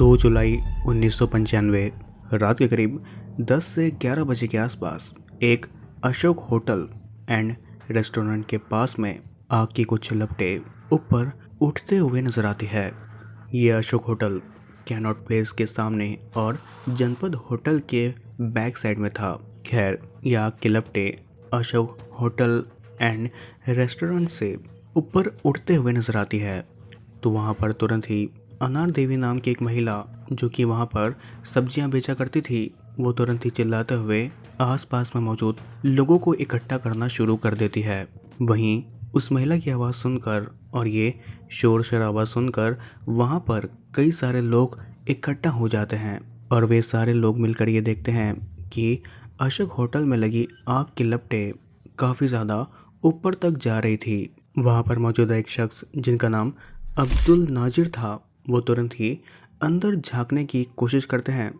2 जुलाई 1995 रात के करीब 10 से 11 बजे के आसपास एक अशोक होटल एंड रेस्टोरेंट के पास में आग की कुछ लपटें ऊपर उठते हुए नजर आती है। ये अशोक होटल कैनॉट प्लेस के सामने और जनपद होटल के बैक साइड में था। खैर, ये आग की लपटें अशोक होटल एंड रेस्टोरेंट से ऊपर उठते हुए नजर आती है तो वहाँ पर तुरंत ही अनार देवी नाम की एक महिला जो कि वहाँ पर सब्जियां बेचा करती थी, वो तुरंत ही चिल्लाते हुए आसपास में मौजूद लोगों को इकट्ठा करना शुरू कर देती है। वहीं उस महिला की आवाज़ सुनकर और ये शोर शराबा सुनकर वहाँ पर कई सारे लोग इकट्ठा हो जाते हैं और वे सारे लोग मिलकर ये देखते हैं कि अशोक होटल में लगी आग की लपटें काफ़ी ज़्यादा ऊपर तक जा रही थी। वहाँ पर मौजूद एक शख्स जिनका नाम अब्दुल नाजिर था, वो तुरंत ही अंदर झांकने की कोशिश करते हैं।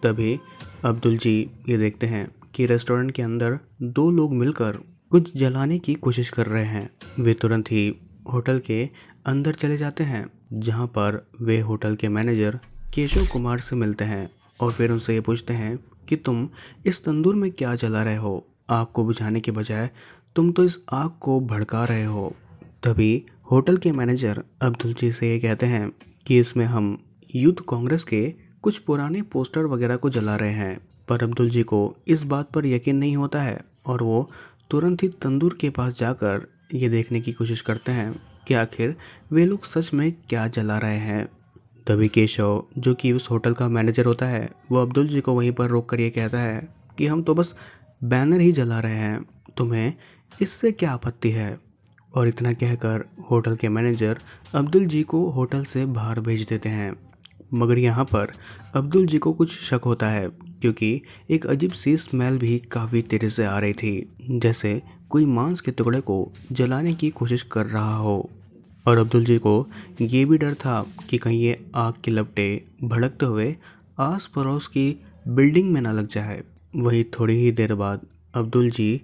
तभी अब्दुल जी ये देखते हैं कि रेस्टोरेंट के अंदर 2 लोग मिलकर कुछ जलाने की कोशिश कर रहे हैं। वे तुरंत ही होटल के अंदर चले जाते हैं जहां पर वे होटल के मैनेजर केशव कुमार से मिलते हैं और फिर उनसे ये पूछते हैं कि तुम इस तंदूर में क्या जला रहे हो? आग को बुझाने के बजाय तुम तो इस आग को भड़का रहे हो। तभी होटल के मैनेजर अब्दुल जी से ये कहते हैं कि इसमें हम यूथ कांग्रेस के कुछ पुराने पोस्टर वगैरह को जला रहे हैं। पर अब्दुल जी को इस बात पर यकीन नहीं होता है और वो तुरंत ही तंदूर के पास जाकर ये देखने की कोशिश करते हैं कि आखिर वे लोग सच में क्या जला रहे हैं। तभी केशव जो कि उस होटल का मैनेजर होता है, वो अब्दुल जी को वहीं पर रोक कर ये कहता है कि हम तो बस बैनर ही जला रहे हैं, तुम्हें इससे क्या आपत्ति है? और इतना कहकर होटल के मैनेजर अब्दुल जी को होटल से बाहर भेज देते हैं। मगर यहाँ पर अब्दुल जी को कुछ शक होता है क्योंकि एक अजीब सी स्मेल भी काफ़ी तेज़ी से आ रही थी, जैसे कोई मांस के टुकड़े को जलाने की कोशिश कर रहा हो। और अब्दुल जी को ये भी डर था कि कहीं ये आग की लपटें भड़कते हुए आस पड़ोस की बिल्डिंग में ना लग जाए। वही थोड़ी ही देर बाद अब्दुल जी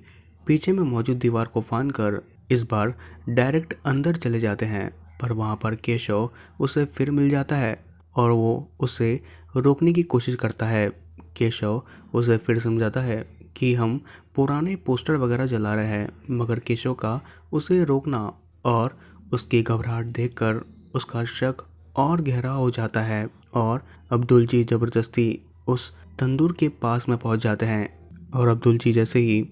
पीछे में मौजूद दीवार को फांद कर इस बार डायरेक्ट अंदर चले जाते हैं। पर वहाँ पर केशव उसे फिर मिल जाता है और वो उसे रोकने की कोशिश करता है। केशव उसे फिर समझाता है कि हम पुराने पोस्टर वगैरह जला रहे हैं, मगर केशव का उसे रोकना और उसकी घबराहट देखकर उसका शक और गहरा हो जाता है और अब्दुल जी ज़बरदस्ती उस तंदूर के पास में पहुंच जाते हैं। और अब्दुल जी जैसे ही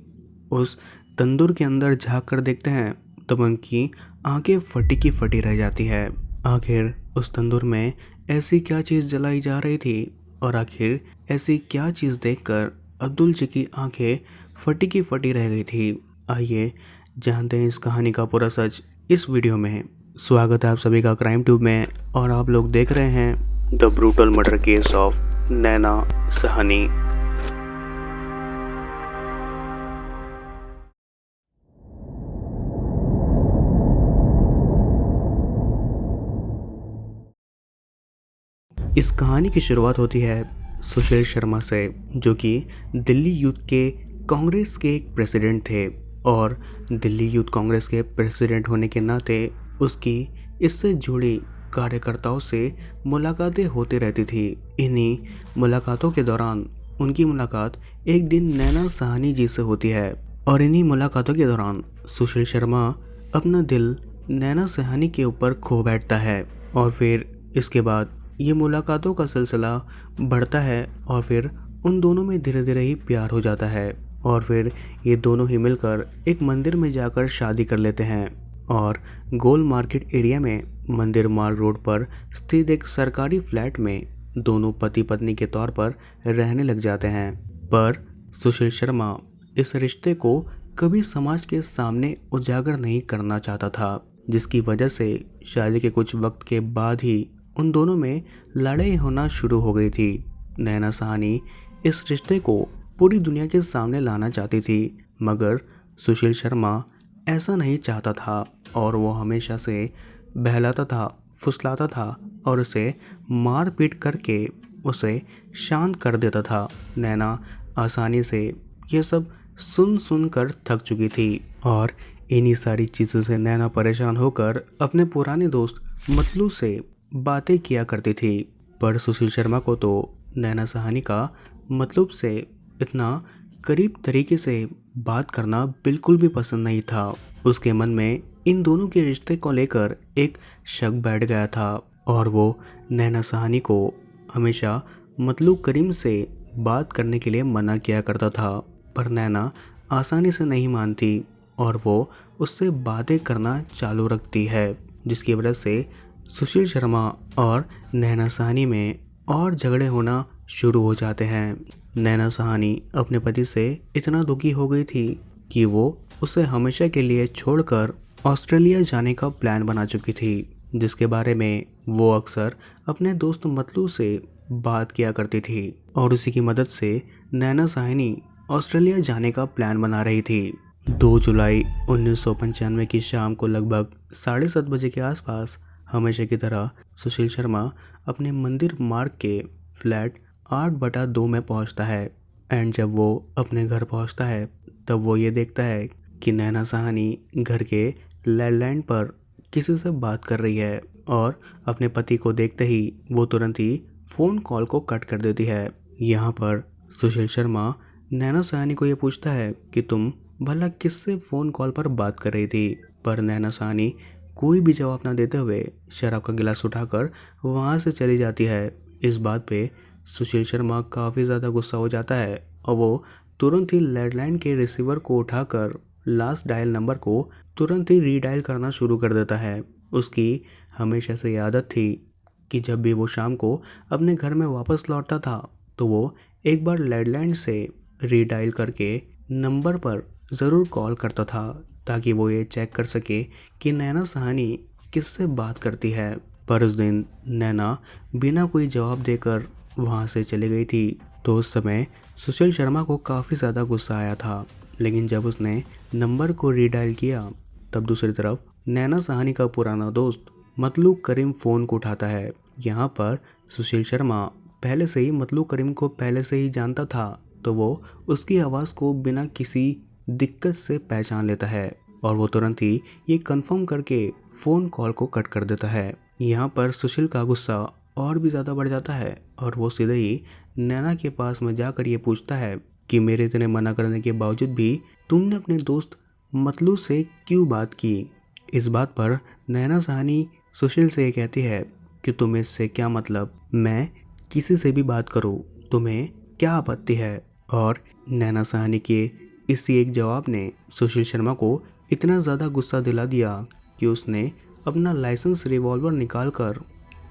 उस तंदूर के अंदर झांक कर देखते हैं तब उनकी आंखें फटी की फटी रह जाती है। आखिर उस तंदूर में ऐसी क्या चीज़ जलाई जा रही थी और आखिर ऐसी क्या चीज़ देखकर अब्दुल जी की आंखें फटी की फटी रह गई थी? आइए जानते हैं इस कहानी का पूरा सच इस वीडियो में। स्वागत है आप सभी का क्राइम ट्यूब में और आप लोग देख रहे हैं the brutal murder case of Naina Sahni. इस कहानी की शुरुआत होती है सुशील शर्मा से, जो कि दिल्ली यूथ के कांग्रेस के एक प्रेसिडेंट थे और दिल्ली यूथ कांग्रेस के प्रेसिडेंट होने के नाते उसकी इससे जुड़ी कार्यकर्ताओं से मुलाकातें होती रहती थी। इन्हीं मुलाकातों के दौरान उनकी मुलाकात एक दिन नैना सहानी जी से होती है और इन्हीं मुलाकातों के दौरान सुशील शर्मा अपना दिल नैना सहानी के ऊपर खो बैठता है और फिर इसके बाद ये मुलाकातों का सिलसिला बढ़ता है और फिर उन दोनों में धीरे धीरे ही प्यार हो जाता है और फिर ये दोनों ही मिलकर एक मंदिर में जाकर शादी कर लेते हैं और गोल मार्केट एरिया में मंदिर मार्ग रोड पर स्थित एक सरकारी फ्लैट में दोनों पति पत्नी के तौर पर रहने लग जाते हैं। पर सुशील शर्मा इस रिश्ते को कभी समाज के सामने उजागर नहीं करना चाहता था, जिसकी वजह से शादी के कुछ वक्त के बाद ही उन दोनों में लड़ाई होना शुरू हो गई थी। नैना सहानी इस रिश्ते को पूरी दुनिया के सामने लाना चाहती थी, मगर सुशील शर्मा ऐसा नहीं चाहता था और वो हमेशा से बहलाता था, फुसलाता था और उसे मार पीट करके उसे शांत कर देता था। नैना आसानी से ये सब सुन सुन कर थक चुकी थी और इन्हीं सारी चीज़ों से नैना परेशान होकर अपने पुराने दोस्त मतलू से बातें किया करती थी। पर सुशील शर्मा को तो नैना सहानी का मतलब से इतना करीब तरीके से बात करना बिल्कुल भी पसंद नहीं था। उसके मन में इन दोनों के रिश्ते को लेकर एक शक बैठ गया था और वो नैना सहानी को हमेशा मतलूब करीम से बात करने के लिए मना किया करता था, पर नैना आसानी से नहीं मानती और वो उससे बातें करना चालू रखती है, जिसकी वजह से सुशील शर्मा और नैना सहानी में और झगड़े होना शुरू हो जाते हैं। नैना सहानी अपने पति से इतना दुखी हो गई थी कि वो उसे हमेशा के लिए छोड़कर ऑस्ट्रेलिया जाने का प्लान बना चुकी थी, जिसके बारे में वो अक्सर अपने दोस्त मतलू से बात किया करती थी और उसी की मदद से नैना सहानी ऑस्ट्रेलिया जाने का प्लान बना रही थी। 2 जुलाई 1995 की शाम को लगभग 7:30 बजे के आसपास हमेशा की तरह सुशील शर्मा अपने मंदिर मार्ग के फ्लैट 8/2 में पहुंचता है। एंड जब वो अपने घर पहुंचता है तब वो ये देखता है कि नैना सहानी घर के लैंडलाइन पर किसी से बात कर रही है और अपने पति को देखते ही वो तुरंत ही फ़ोन कॉल को कट कर देती है। यहाँ पर सुशील शर्मा नैना सहानी को ये पूछता है कि तुम भला किससे फ़ोन कॉल पर बात कर रही थी, पर नैना सहानी कोई भी जवाब ना देते हुए शराब का गिलास उठाकर वहाँ से चली जाती है। इस बात पे सुशील शर्मा काफ़ी ज़्यादा गुस्सा हो जाता है और वो तुरंत ही लैंडलाइन के रिसीवर को उठाकर लास्ट डायल नंबर को तुरंत ही रीडायल करना शुरू कर देता है। उसकी हमेशा से आदत थी कि जब भी वो शाम को अपने घर में वापस लौटता था तो वो एक बार लैंडलाइन से रीडायल करके नंबर पर ज़रूर कॉल करता था, ताकि वो ये चेक कर सके कि नैना सहानी किससे बात करती है। पर उस दिन नैना बिना कोई जवाब देकर वहाँ से चली गई थी। तो उस समय सुशील शर्मा को काफ़ी ज़्यादा गुस्सा आया था, लेकिन जब उसने नंबर को रीडायल किया तब दूसरी तरफ नैना सहानी का पुराना दोस्त मतलूब करीम फ़ोन को उठाता है। यहाँ पर सुशील शर्मा पहले से ही मतलूब करीम को पहले से ही जानता था, तो वो उसकी आवाज़ को बिना किसी दिक्कत से पहचान लेता है और वो तुरंत ही ये कंफर्म करके फ़ोन कॉल को कट कर देता है। यहाँ पर सुशील का गुस्सा और भी ज़्यादा बढ़ जाता है और वो सीधे ही नैना के पास में जाकर ये पूछता है कि मेरे इतने मना करने के बावजूद भी तुमने अपने दोस्त मतलू से क्यों बात की। इस बात पर नैना सहानी सुशील से ये कहती है कि तुम्हें इससे क्या मतलब, मैं किसी से भी बात करूं, तुम्हें क्या आपत्ति है। और नैना सहानी के इसी एक जवाब ने सुशील शर्मा को इतना ज़्यादा गुस्सा दिला दिया कि उसने अपना लाइसेंस रिवॉल्वर निकालकर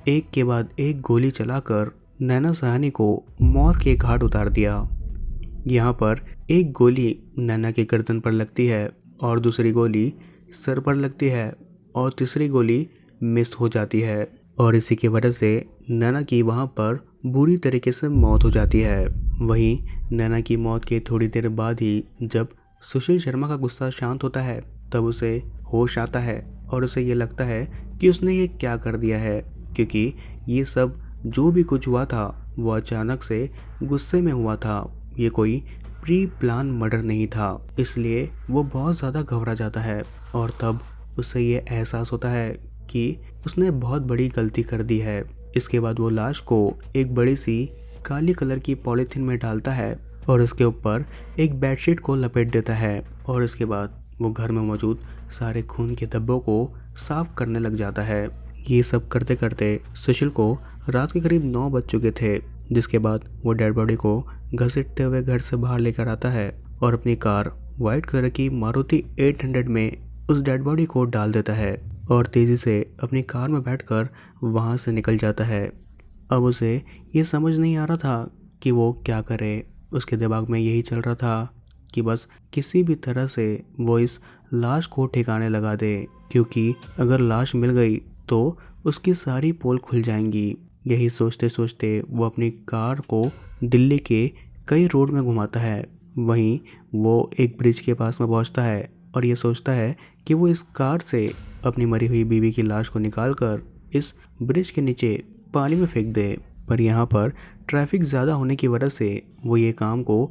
एक के बाद एक गोली चलाकर नैना सहानी को मौत के घाट उतार दिया। यहाँ पर एक गोली नैना के गर्दन पर लगती है और दूसरी गोली सर पर लगती है और तीसरी गोली मिस हो जाती है और इसी की वजह से नैना की वहाँ पर बुरी तरीके से मौत हो जाती है। वहीं नैना की मौत के थोड़ी देर बाद ही जब सुशील शर्मा का गुस्सा शांत होता है तब उसे होश आता है और उसे ये लगता है कि उसने ये क्या कर दिया है, क्योंकि ये सब जो भी कुछ हुआ था वो अचानक से गुस्से में हुआ था। ये कोई प्री प्लान मर्डर नहीं था, इसलिए वो बहुत ज़्यादा घबरा जाता है और तब उसे ये एहसास होता है कि उसने बहुत बड़ी गलती कर दी है। इसके बाद वो लाश को एक बड़ी सी काली कलर की पॉलीथीन में डालता है और उसके ऊपर एक बेडशीट को लपेट देता है और इसके बाद वो घर में मौजूद सारे खून के धब्बों को साफ करने लग जाता है। ये सब करते करते सुशील को रात के करीब 9 बज चुके थे, जिसके बाद वो डेड बॉडी को घसीटते हुए घर से बाहर लेकर आता है और अपनी कार वाइट कलर की मारुति 800 में उस डेड बॉडी को डाल देता है और तेज़ी से अपनी कार में बैठकर वहाँ से निकल जाता है। अब उसे ये समझ नहीं आ रहा था कि वो क्या करे। उसके दिमाग में यही चल रहा था कि बस किसी भी तरह से वो इस लाश को ठिकाने लगा दे, क्योंकि अगर लाश मिल गई तो उसकी सारी पोल खुल जाएंगी। यही सोचते सोचते वो अपनी कार को दिल्ली के कई रोड में घुमाता है। वहीं वो एक ब्रिज के पास में पहुंचता है और ये सोचता है कि वो इस कार से अपनी मरी हुई बीवी की लाश को निकालकर इस ब्रिज के नीचे पानी में फेंक दे, पर यहाँ पर ट्रैफिक ज़्यादा होने की वजह से वो ये काम को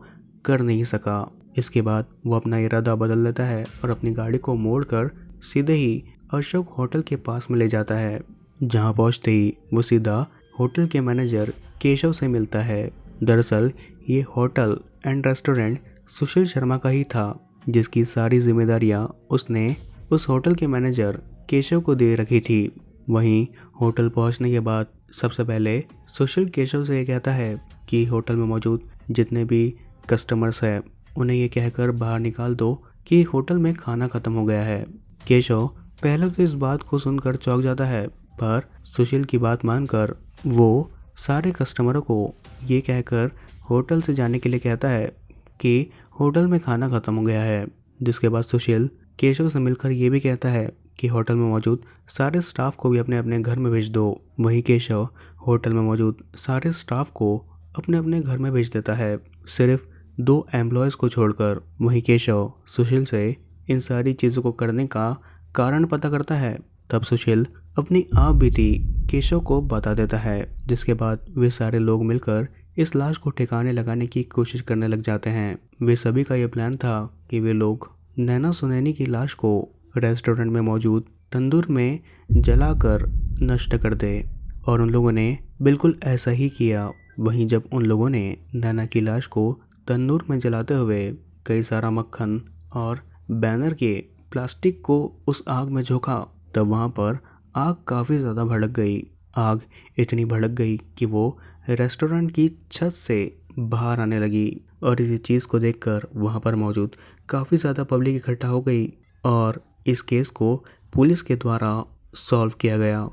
कर नहीं सका। इसके बाद वो अपना इरादा बदल लेता है और अपनी गाड़ी को मोड़कर सीधे ही अशोक होटल के पास में ले जाता है, जहाँ पहुँचते ही वो सीधा होटल के मैनेजर केशव से मिलता है। दरअसल ये hotel and restaurant Sushil Sharma का ही था, जिसकी सारी जिम्मेदारियां उसने उस होटल के मैनेजर केशव को दे रखी थी। वहीं होटल पहुंचने के बाद सबसे पहले सुशील केशव से ये कहता है कि होटल में मौजूद जितने भी कस्टमर्स हैं उन्हें ये कहकर बाहर निकाल दो कि होटल में खाना खत्म हो गया है। केशव पहले तो इस बात को सुनकर चौंक जाता है, पर सुशील की बात मानकर वो सारे कस्टमरों को ये कहकर होटल से जाने के लिए कहता है कि होटल में खाना खत्म हो गया है। जिसके बाद सुशील केशव से मिलकर ये भी कहता है कि होटल में मौजूद सारे स्टाफ को भी अपने अपने घर में भेज दो। वहीं केशव होटल में मौजूद सारे स्टाफ को अपने अपने घर में भेज देता है, सिर्फ 2 एम्प्लॉयज़ को छोड़कर। वहीं केशव सुशील से इन सारी चीज़ों को करने का कारण पता करता है। तब सुशील अपनी आप बीती केशव को बता देता है, जिसके बाद वे सारे लोग मिलकर इस लाश को ठिकाने लगाने की कोशिश करने लग जाते हैं। वे सभी का ये प्लान था कि वे लोग नैना सुनैनी की लाश को रेस्टोरेंट में मौजूद तंदूर में जलाकर नष्ट कर दे, और उन लोगों ने बिल्कुल ऐसा ही किया। वहीं जब उन लोगों ने नैना की लाश को तंदूर में जलाते हुए कई सारा मक्खन और बैनर के प्लास्टिक को उस आग में झोंका, तब वहाँ पर आग काफ़ी ज़्यादा भड़क गई। आग इतनी भड़क गई कि वो रेस्टोरेंट की छत से बाहर आने लगी, और इसी चीज़ को देखकर वहाँ पर मौजूद काफ़ी ज़्यादा पब्लिक इकट्ठा हो गई और इस केस को पुलिस के द्वारा सॉल्व किया गया।